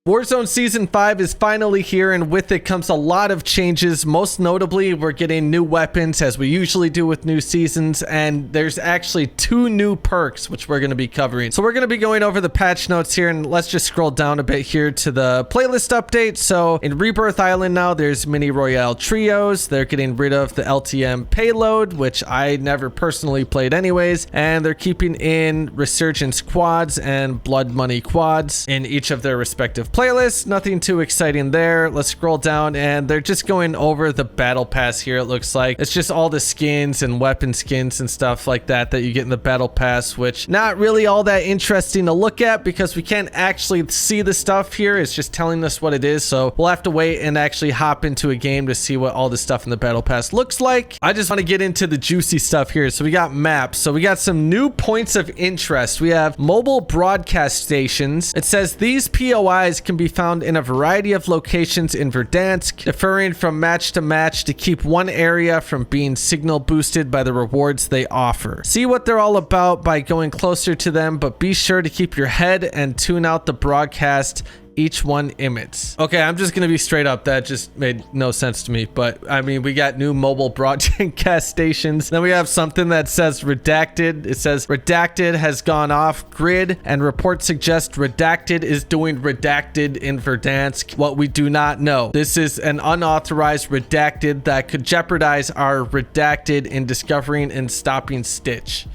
Warzone Season 5 is finally here, and with it comes a lot of changes. Most notably, we're getting new weapons, as we usually do with new seasons, and there's actually 2 new perks, which we're going to be covering. So we're going to be going over the patch notes here, and let's just scroll down a bit here to the playlist update. So in Rebirth Island now, there's Mini Royale Trios. They're getting rid of the LTM payload, which I never personally played anyways, and they're keeping in Resurgence Quads and Blood Money Quads in each of their respective playlist. Nothing too exciting there. Let's scroll down, and they're just going over the battle pass here. It looks like it's just all the skins and weapon skins and stuff like that you get in the battle pass, which not really all that interesting to look at because we can't actually see the stuff here. It's just telling us what it is, so we'll have to wait and actually hop into a game to see what all the stuff in the battle pass looks like. I just want to get into the juicy stuff here. So we got maps. So we got some new points of interest. We have mobile broadcast stations. It says these POIs can be found in a variety of locations in Verdansk, differing from match to match to keep one area from being signal boosted by the rewards they offer. See what they're all about by going closer to them, but be sure to keep your head and tune out the broadcast each one emits. Okay, I'm just gonna be straight up. That just made no sense to me, but I mean, we got new mobile broadcast stations. Then we have something that says redacted. It says redacted has gone off grid, and reports suggest redacted is doing redacted in Verdansk. What we do not know. This is an unauthorized redacted that could jeopardize our redacted in discovering and stopping Stitch.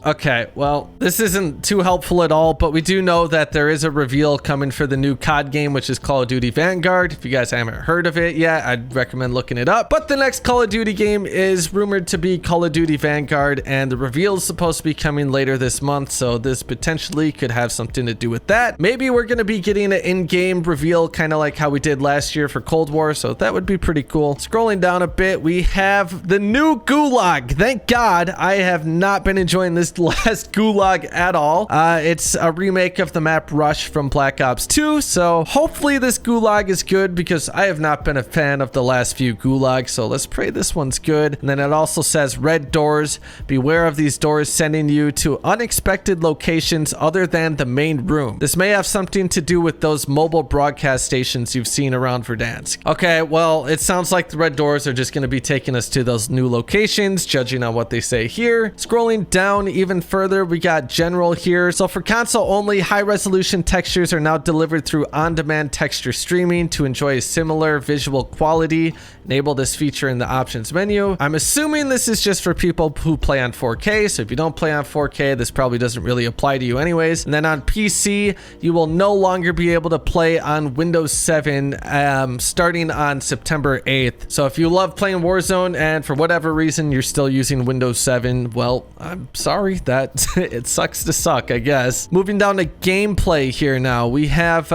Okay, well, this isn't too helpful at all, but we do know that there is a reveal coming for the new COD game, which is Call of Duty Vanguard. If you guys haven't heard of it yet, I'd recommend looking it up. But the next Call of Duty game is rumored to be Call of Duty Vanguard, and the reveal is supposed to be coming later this month, so this potentially could have something to do with that. Maybe we're going to be getting an in-game reveal, kind of like how we did last year for Cold War, so that would be pretty cool. Scrolling down a bit, we have the new Gulag. Thank God I have not been enjoying this last Gulag at all. It's a remake of the map Rush from Black Ops 2, so hopefully this Gulag is good because I have not been a fan of the last few Gulags, so let's pray this one's good. And then it also says red doors. Beware of these doors sending you to unexpected locations other than the main room. This may have something to do with those mobile broadcast stations you've seen around Verdansk. Okay, well, it sounds like the red doors are just going to be taking us to those new locations, judging on what they say here. Scrolling down even further, we got general here. So for console only, high resolution textures are now delivered through on-demand texture streaming to enjoy a similar visual quality. Enable this feature in the options menu. I'm assuming this is just for people who play on 4K. So if you don't play on 4K, this probably doesn't really apply to you anyways. And then on PC, you will no longer be able to play on Windows 7 starting on September 8th. So if you love playing Warzone and for whatever reason you're still using Windows 7, well, I'm sorry. That it sucks to suck, I guess. Moving down to gameplay here now. We have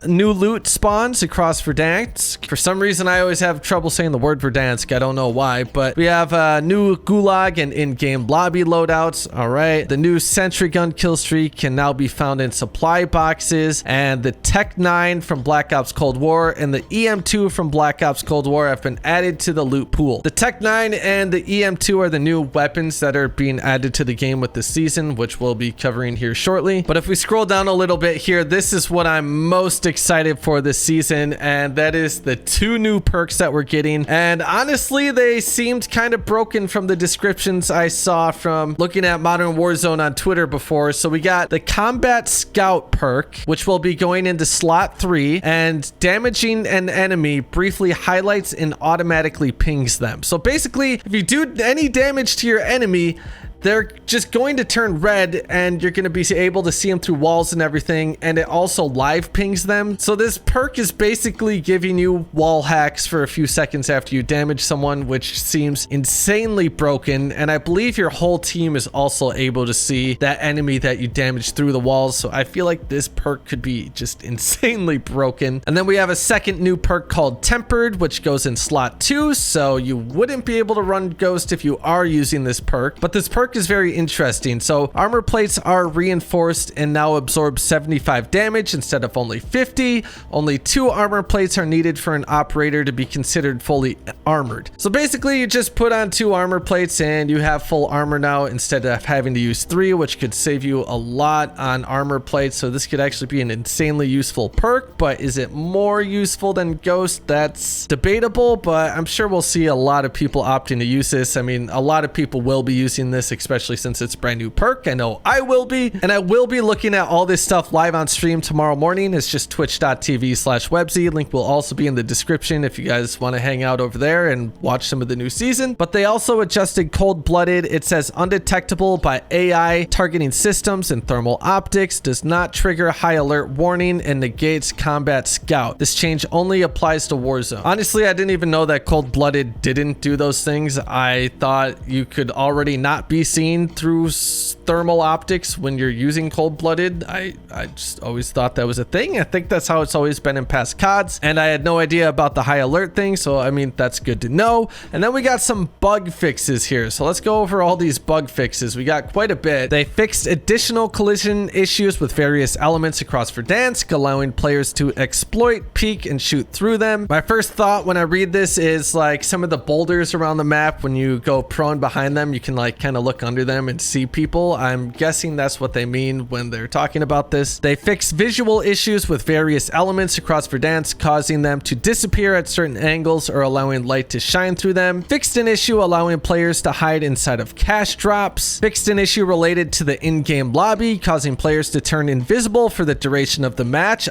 new loot spawns across Verdansk. For some reason, I always have trouble saying the word Verdansk. I don't know why, but we have new Gulag and in-game lobby loadouts. All right. The new sentry gun kill streak can now be found in supply boxes, and the Tec9 from Black Ops Cold War and the EM2 from Black Ops Cold War have been added to the loot pool. The Tec9 and the EM2 are the new weapons that are being added to the game with the season, which we'll be covering here shortly. But if we scroll down a little bit here, this is what I'm most excited for this season, and that is the 2 new perks that we're getting. And honestly, they seemed kind of broken from the descriptions I saw from looking at Modern Warzone on Twitter before. So we got the Combat Scout perk, which will be going into slot 3, and damaging an enemy briefly highlights and automatically pings them. So basically, if you do any damage to your enemy, they're just going to turn red, and you're going to be able to see them through walls and everything, and it also live pings them. So this perk is basically giving you wall hacks for a few seconds after you damage someone, which seems insanely broken, and I believe your whole team is also able to see that enemy that you damaged through the walls, so I feel like this perk could be just insanely broken. And then we have a second new perk called Tempered, which goes in slot 2, so you wouldn't be able to run Ghost if you are using this perk, but this perk perk is very interesting. So armor plates are reinforced and now absorb 75 damage instead of only 50. Only 2 armor plates are needed for an operator to be considered fully armored. So basically you just put on 2 armor plates and you have full armor now instead of having to use 3, which could save you a lot on armor plates. So this could actually be an insanely useful perk, but is it more useful than Ghost? That's debatable, but I'm sure we'll see a lot of people opting to use this. I mean, a lot of people will be using this, especially since it's a brand new perk. I know I will be, and I will be looking at all this stuff live on stream tomorrow morning. It's just twitch.tv/Webzy. Link will also be in the description if you guys want to hang out over there and watch some of the new season. But they also adjusted cold-blooded. It says undetectable by AI targeting systems and thermal optics, does not trigger high alert warning, and negates combat scout. This change only applies to Warzone. Honestly, I didn't even know that cold-blooded didn't do those things. I thought you could already not be seen through thermal optics when you're using cold-blooded. I just always thought that was a thing. I think that's how it's always been in past CODs, and I had no idea about the high alert thing, so I mean, that's good to know. And then we got some bug fixes here, so let's go over all these bug fixes. We got quite a bit. They fixed additional collision issues with various elements across Verdansk, allowing players to exploit, peek, and shoot through them. My first thought when I read this is like some of the boulders around the map, when you go prone behind them, you can like kind of look under them and see people. I'm guessing that's what they mean when they're talking about this. They fixed visual issues with various elements across Verdansk, causing them to disappear at certain angles or allowing light to shine through them. Fixed an issue allowing players to hide inside of cash drops. Fixed an issue related to the in-game lobby, causing players to turn invisible for the duration of the match.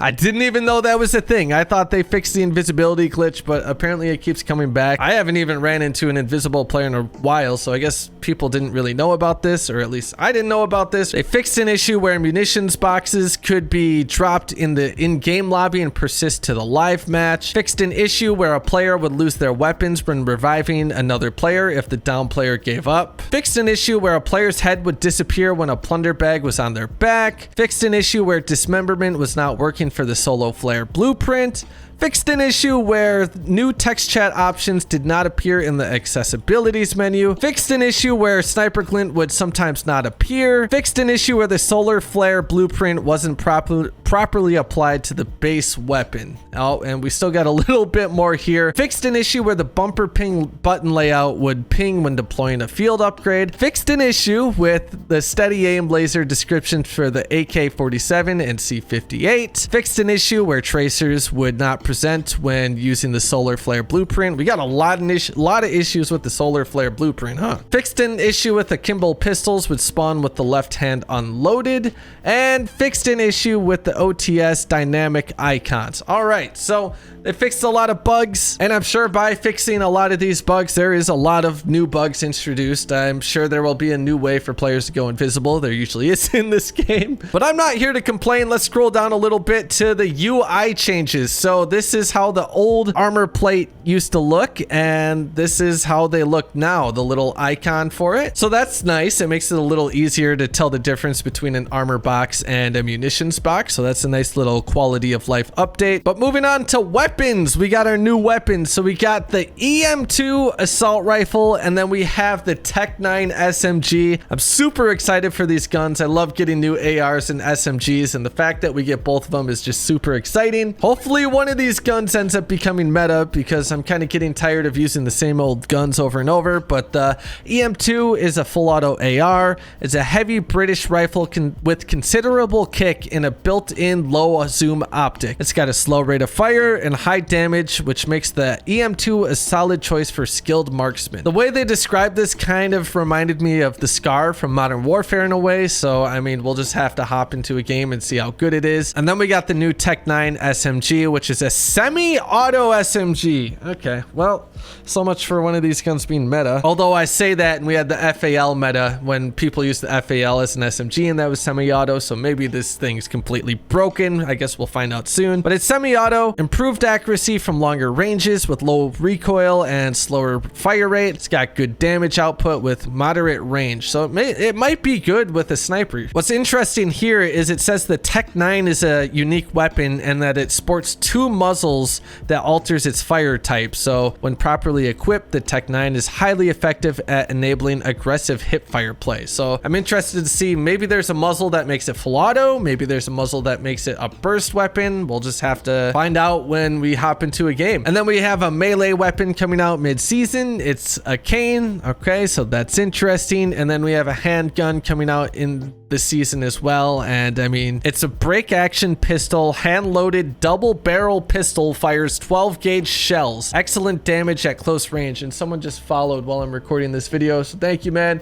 I didn't even know that was a thing. I thought they fixed the invisibility glitch, but apparently it keeps coming back. I haven't even ran into an invisible player in a while, so I guess people didn't really know about this, or at least I didn't know about this. They fixed an issue where munitions boxes could be dropped in the in-game lobby and persist to the live match. Fixed an issue where a player would lose their weapons when reviving another player if the down player gave up. Fixed an issue where a player's head would disappear when a plunder bag was on their back. Fixed an issue where dismemberment was not working for the solo flare blueprint. Fixed an issue where new text chat options did not appear in the accessibilities menu. Fixed an issue where sniper glint would sometimes not appear. Fixed an issue where the solar flare blueprint wasn't properly applied to the base weapon. Oh, and we still got a little bit more here. Fixed an issue where the bumper ping button layout would ping when deploying a field upgrade. Fixed an issue with the steady aim laser description for the AK-47 and C-58. Fixed an issue where tracers would not present when using the solar flare blueprint. We got a lot of issues with the solar flare blueprint, huh? Fixed an issue with the Kimball pistols would spawn with the left hand unloaded, and fixed an issue with the OTS dynamic icons. All right, so they fixed a lot of bugs, and I'm sure by fixing a lot of these bugs, there is a lot of new bugs introduced. I'm sure there will be a new way for players to go invisible. There usually is in this game, but I'm not here to complain. Let's scroll down a little bit to the UI changes. So this is how the old armor plate used to look, and this is how they look now, the little icon for it. So that's nice. It makes it a little easier to tell the difference between an armor box and a munitions box. So that's a nice little quality of life update. But moving on to weapons, we got our new weapons. So we got the EM2 assault rifle, and then we have the Tec9 SMG. I'm super excited for these guns. I love getting new ARs and SMGs, and the fact that we get both of them is just super exciting. Hopefully one of these guns ends up becoming meta, because I'm kind of getting tired of using the same old guns over and over. But the EM2 is a full auto AR. It's a heavy British rifle with considerable kick and a built-in low zoom optic. It's got a slow rate of fire and high damage, which makes the EM2 a solid choice for skilled marksmen. The way they described this kind of reminded me of the Scar from Modern Warfare in a way, so I mean, we'll just have to hop into a game and see how good it is. And then we got the new Tec9 SMG, which is a semi-auto SMG. Okay, well, so much for one of these guns being meta. Although I say that, and we had the FAL meta when people used the FAL as an SMG, and that was semi-auto, so maybe this thing's completely broken. I guess we'll find out soon. But it's semi-auto, improved accuracy from longer ranges with low recoil and slower fire rate. It's got good damage output with moderate range, so it might be good with a sniper. What's interesting here is it says the Tec9 is a unique weapon and that it sports two muzzles that alters its fire type. So when properly equipped, the Tec9 is highly effective at enabling aggressive hipfire play. So I'm interested to see, maybe there's a muzzle that makes it full auto, maybe there's a muzzle that makes it a burst weapon. We'll just have to find out when we hop into a game. And then we have a melee weapon coming out mid-season. It's a cane. Okay, so that's interesting. And then we have a handgun coming out in the season as well. And I mean, it's a break action pistol, hand loaded double barrel pistol, fires 12 gauge shells, excellent damage at close range. And someone just followed while I'm recording this video, so thank you, man.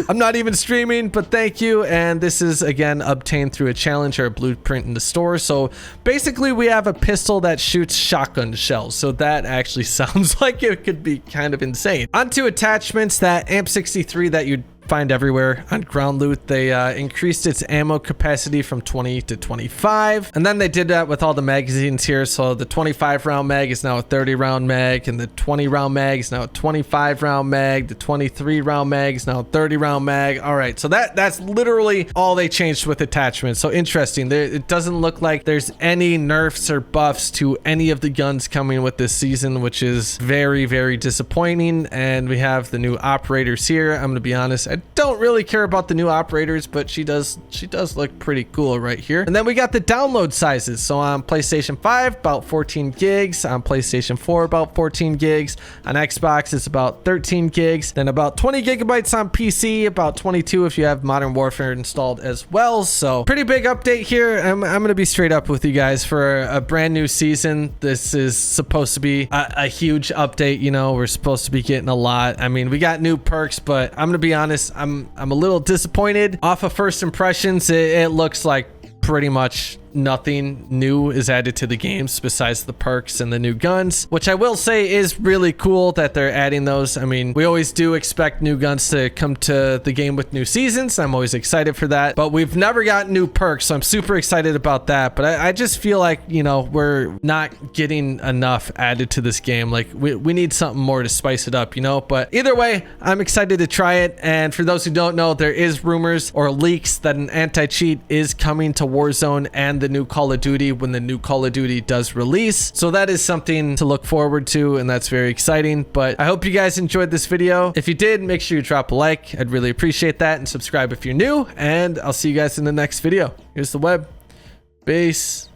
I'm not even streaming, but thank you. And this is again obtained through a challenge or a blueprint in the store. So basically we have a pistol that shoots shotgun shells, so that actually sounds like it could be kind of insane. Onto attachments, that AMP63 that you find everywhere on ground loot. They increased its ammo capacity from 20 to 25, and then they did that with all the magazines here. So the 25 round mag is now a 30 round mag, and the 20 round mag is now a 25 round mag. The 23 round mag is now a 30 round mag. All right, so that's literally all they changed with attachments. So interesting. It doesn't look like there's any nerfs or buffs to any of the guns coming with this season, which is very, very disappointing. And we have the new operators here. I'm gonna be honest, I don't really care about the new operators, but she does look pretty cool right here. And then we got the download sizes. So on PlayStation 5, about 14 gigs. On PlayStation 4, about 14 gigs. On Xbox, it's about 13 gigs. Then about 20 gigabytes on PC, about 22 if you have Modern Warfare installed as well. So pretty big update here. I'm gonna be straight up with you guys. For a brand new season, this is supposed to be a huge update. You know, we're supposed to be getting a lot. I mean, we got new perks, but I'm gonna be honest, I'm a little disappointed. Off of first impressions, it looks like pretty much nothing new is added to the games besides the perks and the new guns, which I will say is really cool that they're adding those. I mean, we always do expect new guns to come to the game with new seasons. I'm always excited for that, but we've never got new perks, so I'm super excited about that. But I just feel like, you know, we're not getting enough added to this game. Like we need something more to spice it up, you know. But either way, I'm excited to try it. And for those who don't know, there is rumors or leaks that an anti-cheat is coming to Warzone and the new Call of Duty when the new Call of Duty does release. So that is something to look forward to, and that's very exciting. But I hope you guys enjoyed this video. If you did, make sure you drop a like. I'd really appreciate that, and subscribe if you're new, and I'll see you guys in the next video. Here's the web base.